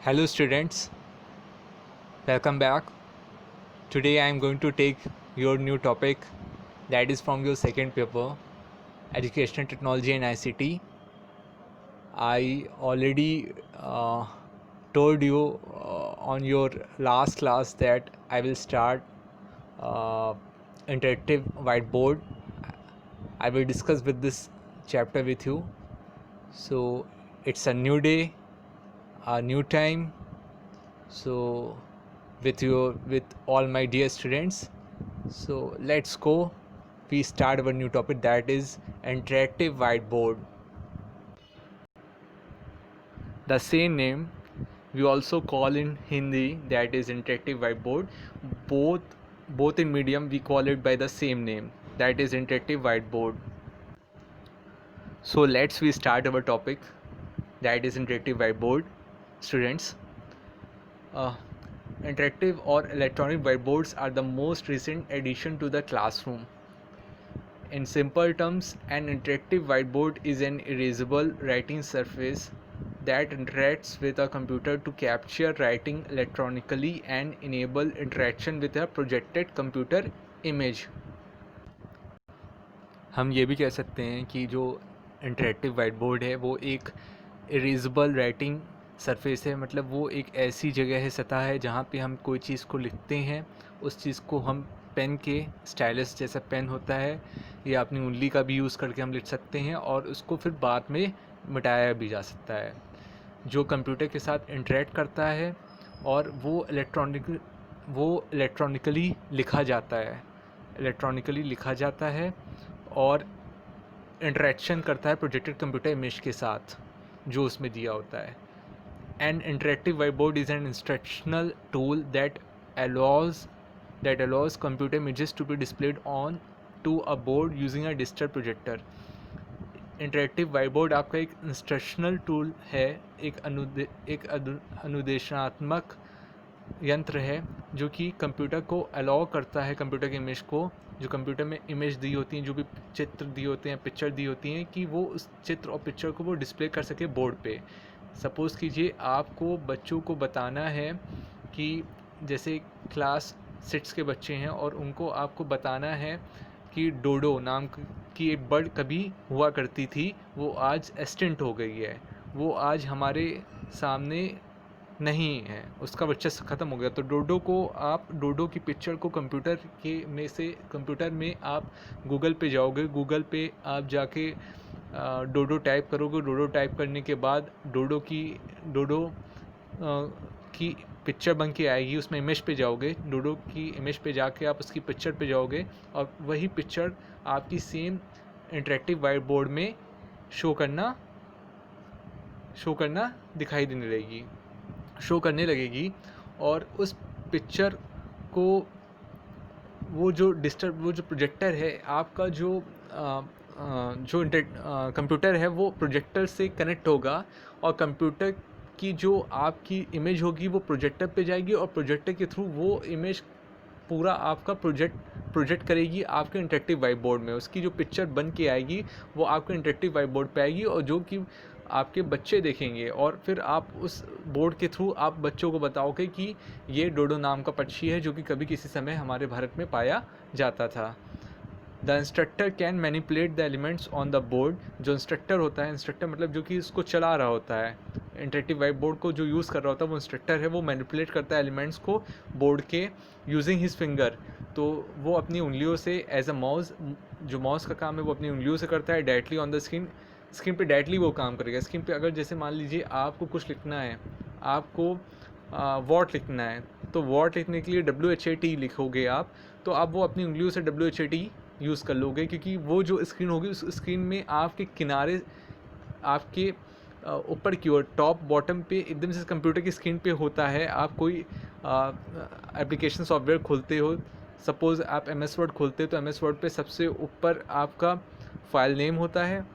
Hello students, welcome back. Today I am going to take your new topic that is from your second paper, Educational Technology and ICT. I already told you on your last class that I will start uh, interactive whiteboard. I will discuss with this chapter with you. So it's a new day, a new time. So with all my dear students, so let's go. We start our new topic, that is interactive whiteboard. The same name we also call in Hindi, that is interactive whiteboard. Both in medium we call it by the same name, that is interactive whiteboard. So let's we start our topic, that is interactive whiteboard. Students, uh, interactive or electronic whiteboards are the most recent addition to the classroom. In simple terms, an interactive whiteboard is an erasable writing surface that interacts with a computer to capture writing electronically and enable interaction with a projected computer image. हम ये भी कह सकते हैं कि जो interactive white board है वो एक इरेजेबल राइटिंग सरफेस है, मतलब वो एक ऐसी जगह है, सतह है, जहाँ पे हम कोई चीज़ को लिखते हैं, उस चीज़ को हम पेन के स्टाइलस जैसा पेन होता है या अपनी उंगली का भी यूज़ करके हम लिख सकते हैं और उसको फिर बाद में मिटाया भी जा सकता है, जो कंप्यूटर के साथ इंटरेक्ट करता है और वो इलेक्ट्रॉनिकली लिखा जाता है और इंटरेक्शन करता है प्रोजेक्टेड कंप्यूटर इमेज के साथ जो उसमें दिया होता है. An interactive whiteboard is an instructional tool that allows computer images to be displayed on to a board using a digital projector. Interactive whiteboard आपका एक इंस्ट्रक्शनल टूल है, एक अनुदेशात्मक यंत्र है जो कि कंप्यूटर को अलाउ करता है, कंप्यूटर के इमेज को, जो कंप्यूटर में इमेज दी होती हैं, जो भी चित्र दिए होते हैं, पिक्चर दी होती हैं, कि वो उस चित्र और पिक्चर को वो डिस्प्ले कर सके बोर्ड पे. सपोज़ कीजिए आपको बच्चों को बताना है कि जैसे क्लास 6 के बच्चे हैं और उनको आपको बताना है कि डोडो नाम की एक बर्ड कभी हुआ करती थी, वो आज एक्सटिंक्ट हो गई है, वो आज हमारे सामने नहीं है, उसका बच्चा ख़त्म हो गया. तो डोडो की पिक्चर को कंप्यूटर में आप गूगल पे जाओगे, गूगल पे आप जाके डोडो टाइप करोगे, डोडो टाइप करने के बाद डोडो की पिक्चर बन के आएगी, उसमें इमेज पे जाओगे, डोडो की इमेज पे जाके आप उसकी पिक्चर पे जाओगे और वही पिक्चर आपकी सेम इंटरेक्टिव वाइट बोर्ड में शो करने लगेगी और उस पिक्चर को वो जो प्रोजेक्टर है आपका, जो कंप्यूटर है वो प्रोजेक्टर से कनेक्ट होगा और कंप्यूटर की जो आपकी इमेज होगी वो प्रोजेक्टर पे जाएगी और प्रोजेक्टर के थ्रू वो इमेज पूरा आपका प्रोजेक्ट करेगी आपके इंटरेक्टिव वाइट बोर्ड में. उसकी जो पिक्चर बन के आएगी वो आपके इंटरेक्टिव वाइट बोर्ड पे आएगी और जो कि आपके बच्चे देखेंगे और फिर आप उस बोर्ड के थ्रू आप बच्चों को बताओगे कि ये डोडो नाम का पक्षी है जो कि कभी किसी समय हमारे भारत में पाया जाता था. The instructor can manipulate the elements on the board. जो इंस्ट्रक्टर होता है, इंस्ट्रक्टर मतलब जो कि इसको चला रहा होता है, इंटरेक्टिव वाइट बोर्ड को जो यूज़ कर रहा होता है वो इंस्ट्रक्टर है, वो मैनिपुलेट करता है एलिमेंट्स को बोर्ड के यूजिंग हिज फिंगर. तो वो अपनी उंगलियों से एज अ माउस, जो माउस का काम है वो अपनी उंगलियों से करता है, डायरेक्टली ऑन द स्क्रीन पे डायरेक्टली वो काम करेगा. स्क्रीन पे अगर जैसे मान लीजिए आपको कुछ लिखना है, आपको वॉट लिखना है, तो वॉट लिखने के लिए WHAT लिखोगे आप, तो आप वो अपनी उंगलियों से WHAT यूज़ कर लोगे, क्योंकि वो जो स्क्रीन होगी उस स्क्रीन में आपके किनारे, आपके ऊपर की ओर, टॉप बॉटम पे एकदम से कंप्यूटर की स्क्रीन पे होता है. आप कोई एप्लीकेशन सॉफ्टवेयर खोलते हो, सपोज़ आप MS वर्ड खोलते हो, तो MS वर्ड पे सबसे ऊपर आपका फाइल नेम होता है,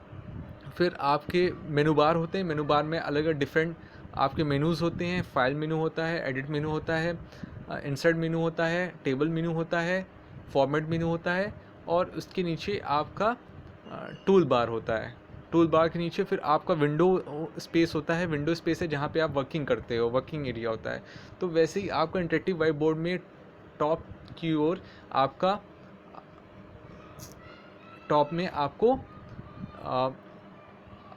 फिर आपके मेनू बार होते हैं, मेनू बार में अलग अलग डिफरेंट आपके मेनूज़ होते हैं. फाइल मेनू होता है, एडिट मेनू होता है, इंसर्ट मेनू होता है, टेबल मेनू होता है, फॉर्मेट मेनू होता है और उसके नीचे आपका टूल बार होता है. टूल बार के नीचे फिर आपका विंडो स्पेस होता है, विंडो स्पेस है जहाँ पे आप वर्किंग करते हो, वर्किंग एरिया होता है। तो वैसे ही आपका इंटरेक्टिव वाइट बोर्ड में टॉप की ओर आपका टॉप में आपको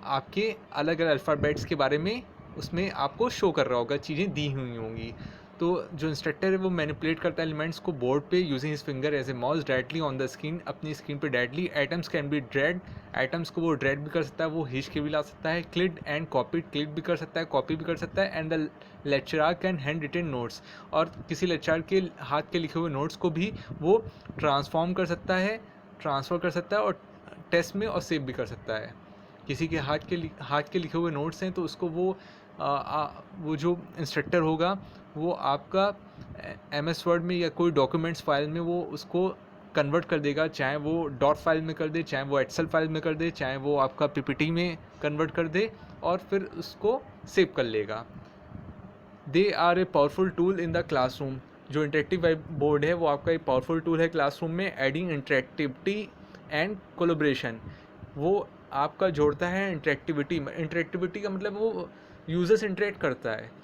आपके अलग अलग अल्फ़ाबेट्स के बारे में उसमें आपको शो कर रहा होगा, चीज़ें दी हुई होंगी। तो जो इंस्ट्रक्टर है वो मैनिपुलेट करता है एलिमेंट्स को बोर्ड पे using his finger as a mouse directly on the screen, अपनी स्क्रीन पे directly. Atoms can be dragged, atoms को वो ड्रेड भी कर सकता है, वो हिच के भी ला सकता है। क्लिड एंड कॉपी, क्लिक भी कर सकता है, कॉपी भी कर सकता है। And the lecturer can hand written notes, और किसी लेक्चरार के हाथ के लिखे हुए नोट्स को भी वो ट्रांसफॉर्म कर सकता है, ट्रांसफ़र कर सकता है और टेस्ट में और सेव भी कर सकता है। किसी के हाथ के लिखे हुए नोट्स हैं तो उसको वो जो इंस्ट्रक्टर होगा वो आपका MS वर्ड में या कोई डॉक्यूमेंट्स फाइल में वो उसको कन्वर्ट कर देगा, चाहे वो डॉट फाइल में कर दे, चाहे वो एक्सेल फाइल में कर दे, चाहे वो आपका PPT में कन्वर्ट कर दे, और फिर उसको सेव कर लेगा। They are a powerful tool in the classroom. जो इंटरेक्टिव वाइट बोर्ड है वो आपका एक पावरफुल टूल है क्लासरूम में, एडिंग इंटरेक्टिविटी एंड कोलैबोरेशन। वो आपका जोड़ता है इंटरेक्टिविटी का मतलब वो यूज़र से इंटरेक्ट करता है।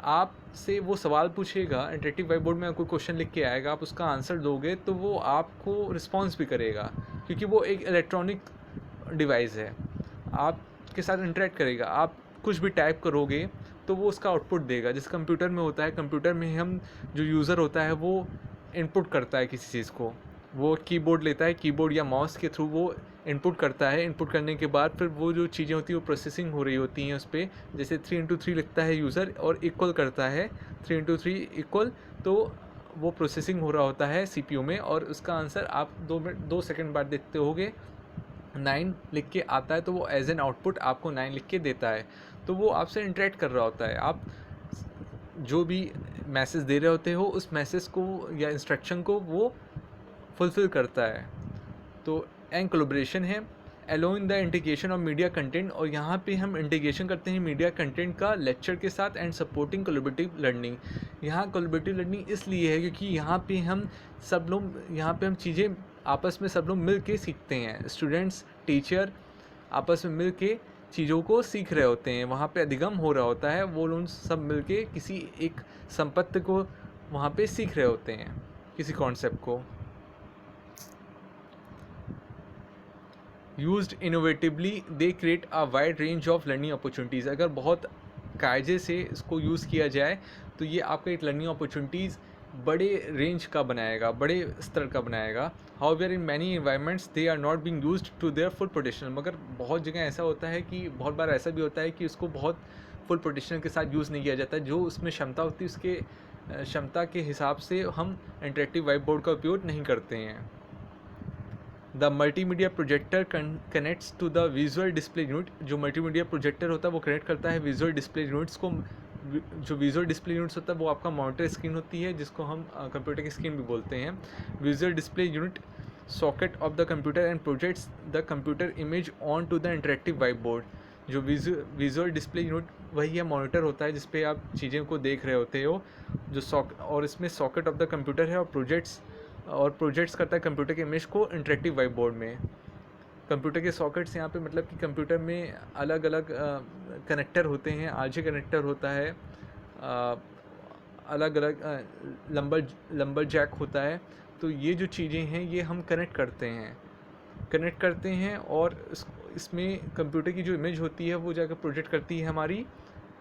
आपसे वो सवाल पूछेगा, इंटरेक्टिव वाइट बोर्ड में कोई क्वेश्चन लिख के आएगा, आप उसका आंसर दोगे तो वो आपको रिस्पॉन्स भी करेगा, क्योंकि वो एक इलेक्ट्रॉनिक डिवाइस है, आपके साथ इंटरेक्ट करेगा। आप कुछ भी टाइप करोगे तो वो उसका आउटपुट देगा। जैसे कंप्यूटर में होता है, कंप्यूटर में हम जो यूज़र होता है वो इनपुट करता है किसी चीज़ को, वो कीबोर्ड लेता है, कीबोर्ड या माउस के थ्रू वो इनपुट करता है। इनपुट करने के बाद फिर वो जो चीज़ें होती हैं वो प्रोसेसिंग हो रही होती हैं उस पर। जैसे 3x3 लिखता है यूज़र और इक्वल करता है 3x3 इक्वल, तो वो प्रोसेसिंग हो रहा होता है CPU में, और उसका आंसर आप 2 सेकंड बाद देखते होगे 9 लिख के आता है, तो वो एज एन आउटपुट आपको 9 लिख के देता है। तो वो आपसे इंटरेक्ट कर रहा होता है। आप जो भी मैसेज दे रहे होते हो उस मैसेज को या इंस्ट्रक्शन को वो फुलफ़िल करता है। तो एंड कोलैबोरेशन है, allowing the integration of media content, और यहाँ पे हम इंटीग्रेशन करते हैं मीडिया कंटेंट का लेक्चर के साथ, एंड सपोर्टिंग कोलैबोरेटिव लर्निंग। यहाँ कोलैबोरेटिव लर्निंग इसलिए है क्योंकि यहाँ पे हम चीज़ें आपस में सब लोग मिल के सीखते हैं। स्टूडेंट्स, टीचर आपस में मिल के चीज़ों को सीख रहे होते हैं, वहाँ पे अधिगम हो रहा होता है, वो लोग सब मिल के किसी एक संपत्ति को वहाँ पे सीख रहे होते हैं, किसी कॉन्सेप्ट को। Used innovatively they create a wide range of learning opportunities. अगर बहुत कायदे से इसको यूज़ किया जाए तो ये आपका एक लर्निंग अपॉर्चुनिटीज़ बड़े रेंज का बनाएगा, बड़े स्तर का बनाएगा। However in many environments they are not being used to their full potential. मगर बहुत जगह ऐसा होता है कि बहुत बार ऐसा भी होता है कि उसको बहुत फुल पोटेंशियल के साथ यूज़ नहीं किया जाता। जो उसमें क्षमता होती है उसके क्षमता के हिसाब से हम इंटरेक्टिव वाइट बोर्ड का उपयोग नहीं करते हैं। The multimedia projector connects to the visual display unit. जो मल्टीमीडिया प्रोजेक्टर होता है वो कनेक्ट करता है विजुअल डिस्प्ले यूनिट्स को। जो विजुअल डिस्प्ले यूनिट्स होता है वो आपका मॉनिटर स्क्रीन होती है, जिसको हम कंप्यूटर की स्क्रीन भी बोलते हैं। Visual display unit socket of the computer and projects the computer image on to the interactive white board. जो विजुअल डिस्प्ले यूनिट वही है, मॉनिटर होता है जिस पे आप चीज़ों को देख रहे होते हो, जो और इसमें सॉकेट ऑफ द कंप्यूटर है, और प्रोजेक्ट्स करता है कंप्यूटर के इमेज को इंटरेक्टिव वाइट बोर्ड में। कंप्यूटर के सॉकेट्स यहाँ पे मतलब कि कंप्यूटर में अलग अलग कनेक्टर होते हैं, RJ कनेक्टर होता है, अलग अलग लंबर जैक होता है। तो ये जो चीज़ें हैं ये हम कनेक्ट करते हैं और इसमें कंप्यूटर की जो इमेज होती है वो जाकर प्रोजेक्ट करती है हमारी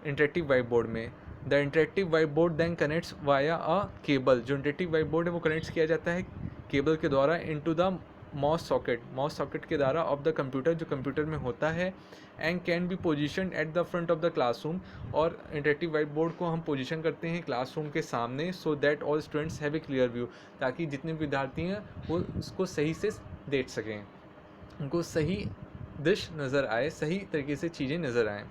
इंटरेक्टिव वाइट बोर्ड में। The interactive white board then connects via a cable. जो इंटरेक्टिव वाइट बोर्ड है वो कनेक्ट्स किया जाता है केबल के द्वारा इनटू द माउस सॉकेट के द्वारा ऑफ द कंप्यूटर, जो कंप्यूटर में होता है, and can be position at the front of the classroom. और इंटरेक्टिव वाइट बोर्ड को हम पोजीशन करते हैं क्लासरूम के सामने, so that all students have a clear view, ताकि जितने विद्यार्थी हैं वो उसको सही से देख सकें, उनको सही दिश नज़र आए, सही तरीके से चीज़ें नज़र आएँ।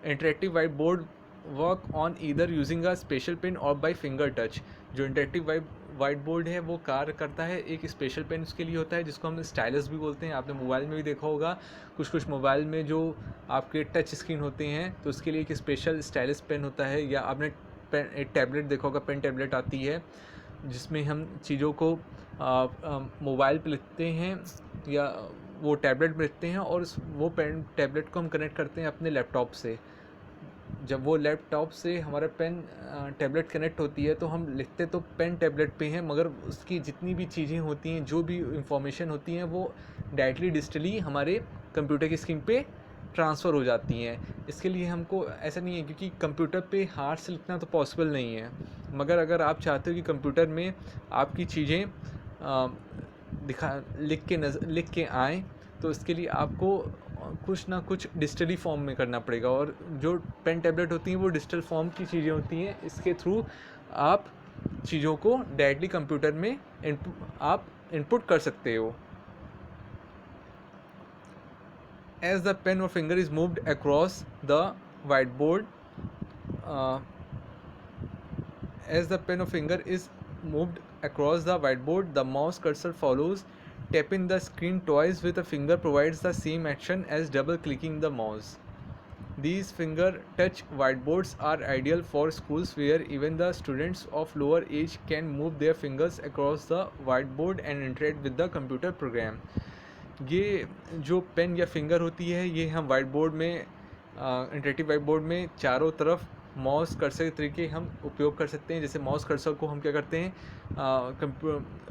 Interactive white board work on either using a special pen और बाय फिंगर टच। जो इंटरेक्टिव वाइट बोर्ड है वो कार्य करता है एक स्पेशल पेन उसके लिए होता है, जिसको हम स्टाइलस भी बोलते हैं। आपने मोबाइल में भी देखा होगा, कुछ मोबाइल में जो आपके टच स्क्रीन होते हैं तो उसके लिए एक स्पेशल स्टाइलस पेन होता है। या आपने एक टैबलेट देखा होगा, पेन टैबलेट आती है जिसमें हम चीज़ों को मोबाइल पर लिखते हैं या वो टैबलेट में लिखते हैं और वो पेन टैबलेट को हम कनेक्ट करते हैं अपने लैपटॉप से। जब वो लैपटॉप से हमारा पेन टैबलेट कनेक्ट होती है तो हम लिखते तो पेन टैबलेट पे हैं, मगर उसकी जितनी भी चीज़ें होती हैं, जो भी इंफॉर्मेशन होती हैं, वो डायरेक्टली डिजिटली हमारे कंप्यूटर की स्क्रीन पे ट्रांसफ़र हो जाती हैं। इसके लिए हमको ऐसा नहीं है, क्योंकि कंप्यूटर पे हाथ से लिखना तो पॉसिबल नहीं है, मगर अगर आप चाहते हो कि कंप्यूटर में आपकी चीज़ें लिख के आएँ, तो इसके लिए आपको कुछ ना कुछ डिजिटली फॉर्म में करना पड़ेगा। और जो पेन टैबलेट होती हैं वो डिजिटल फॉर्म की चीज़ें होती हैं। इसके थ्रू आप चीज़ों को डायरेक्टली कंप्यूटर में आप इनपुट कर सकते हो। As the pen or finger is moved across the whiteboard, as the pen or finger is moved across the whiteboard, the mouse cursor follows. Tapping the screen twice with a finger provides the same action as double clicking the mouse. These finger touch whiteboards are ideal for schools where even the students of lower age can move their fingers across the whiteboard and interact with the computer program. ये जो pen या finger होती है, ये हम white board में interactive white board में चारों तरफ माउस कर्सर के तरीके हम उपयोग कर सकते हैं। जैसे माउस कर्सर को हम क्या करते हैं,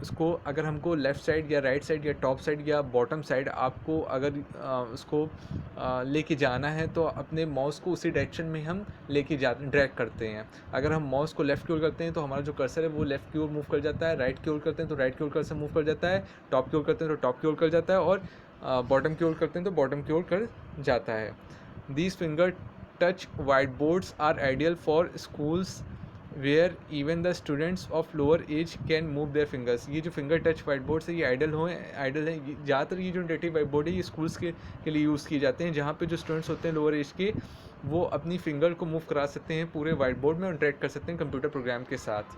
उसको अगर हमको लेफ़्ट साइड या राइट साइड या टॉप साइड या बॉटम साइड आपको अगर उसको लेके जाना है, तो अपने माउस को उसी डायरेक्शन में हम लेके ड्रैग करते हैं। अगर हम माउस को लेफ़्ट की ओर करते हैं तो हमारा जो कर्सर है वो लेफ़्ट की ओर मूव कर जाता है, राइट की ओर करते हैं तो राइट की ओर कर्सर मूव कर जाता है, टॉप की ओर करते हैं तो टॉप की ओर कर जाता है, और बॉटम की ओर करते हैं तो बॉटम की ओर कर जाता है। These finger touch whiteboards are ideal for schools where even the students of lower age can move their fingers. ये जो फिंगर टच वाइट बोर्ड है ये आइडल है। ज़्यादातर ये जो इंटरेक्टिव वाइट बोर्ड है ये स्कूल्स के लिए यूज़ किए जाते हैं, जहाँ पे जो स्टूडेंट्स होते हैं लोअर एज के, वो अपनी फिंगर को मूव करा सकते हैं पूरे वाइट बोर्ड में और इंटरेक्ट कर सकते हैं कंप्यूटर प्रोग्राम के साथ।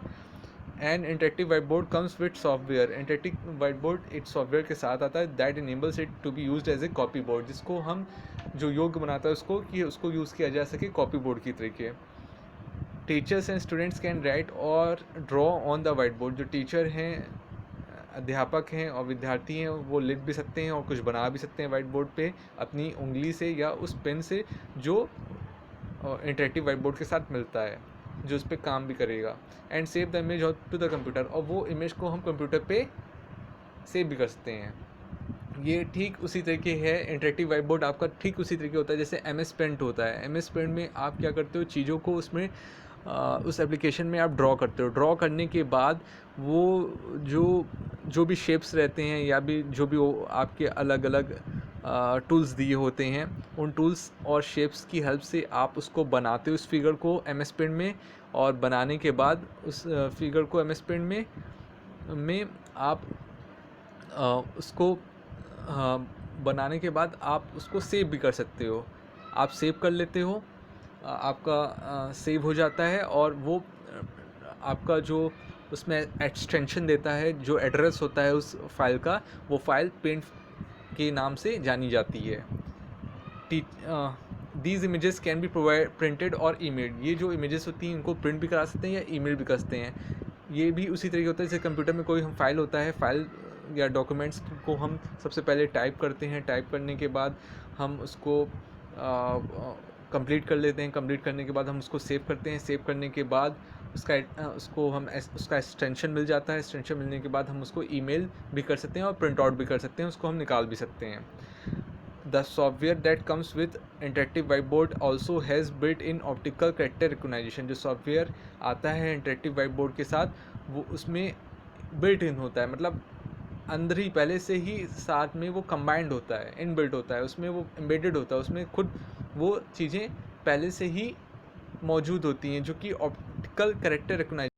And interactive white board comes with software. Interactive white board एक सॉफ्टवेयर के साथ आता है that enables it to be used as a copy board, जिसको हम जो योग्य बनाता है उसको कि उसको यूज़ किया जा सके कॉपी बोर्ड की तरीके। Teachers and students can write और draw on the white board. जो टीचर हैं, अध्यापक हैं और विद्यार्थी हैं, वो लिख भी सकते हैं और कुछ बना भी सकते हैं वाइट बोर्ड पे अपनी उंगली से या उस पेन से जो इंटरेक्टिव वाइट बोर्ड के साथ मिलता है, जो उस पर काम भी करेगा। And save the image to the computer, और वो इमेज को हम कंप्यूटर पे सेव भी कर सकते हैं। ये ठीक उसी तरीके है, इंटरेक्टिव वाइट बोर्ड आपका ठीक उसी तरीके होता है जैसे MS पेंट होता है। MS पेंट में आप क्या करते हो, चीज़ों को उसमें उस एप्लीकेशन में आप ड्रॉ करते हो। ड्रॉ करने के बाद वो जो भी शेप्स रहते हैं या भी जो भी वो आपके अलग अलग टूल्स दिए होते हैं, उन टूल्स और शेप्स की हेल्प से आप उसको बनाते हो उस फिगर को MS पेंट में, और बनाने के बाद उस फिगर को MS पेंट में आप उसको बनाने के बाद आप उसको सेव भी कर सकते हो। आप सेव कर लेते हो, आपका सेव हो जाता है, और वो आपका जो उसमें एक्सटेंशन देता है, जो एड्रेस होता है उस फाइल का, वो फाइल पेंट के नाम से जानी जाती है। These images can be printed और ईमेल्ड। ये जो इमेजेस होती हैं इनको प्रिंट भी करा सकते हैं या ईमेल भी कर सकते हैं। ये भी उसी तरीके होता है जैसे कंप्यूटर में कोई हम फाइल होता है, फाइल या डॉक्यूमेंट्स को हम सबसे पहले टाइप करते हैं। टाइप करने के बाद हम उसको कंप्लीट कर लेते हैं। कंप्लीट करने के बाद हम उसको सेव करते हैं। सेव करने के बाद उसका एक्सटेंशन मिल जाता है। एक्सटेंशन मिलने के बाद हम उसको ईमेल भी कर सकते हैं और प्रिंट आउट भी कर सकते हैं, उसको हम निकाल भी सकते हैं। The software that comes with interactive white board also has built in optical character recognition. जो सॉफ्टवेयर आता है इंटरेक्टिव वाइट बोर्ड के साथ, वो उसमें बिल्ट इन होता है, मतलब अंदर ही पहले से ही साथ में वो कंबाइंड होता है, इनबिल्ट होता है, उसमें वो एम्बेडेड होता है, उसमें खुद वो चीज़ें पहले से ही मौजूद होती हैं, जो कि ऑप्टिकल कैरेक्टर रिकॉग्निशन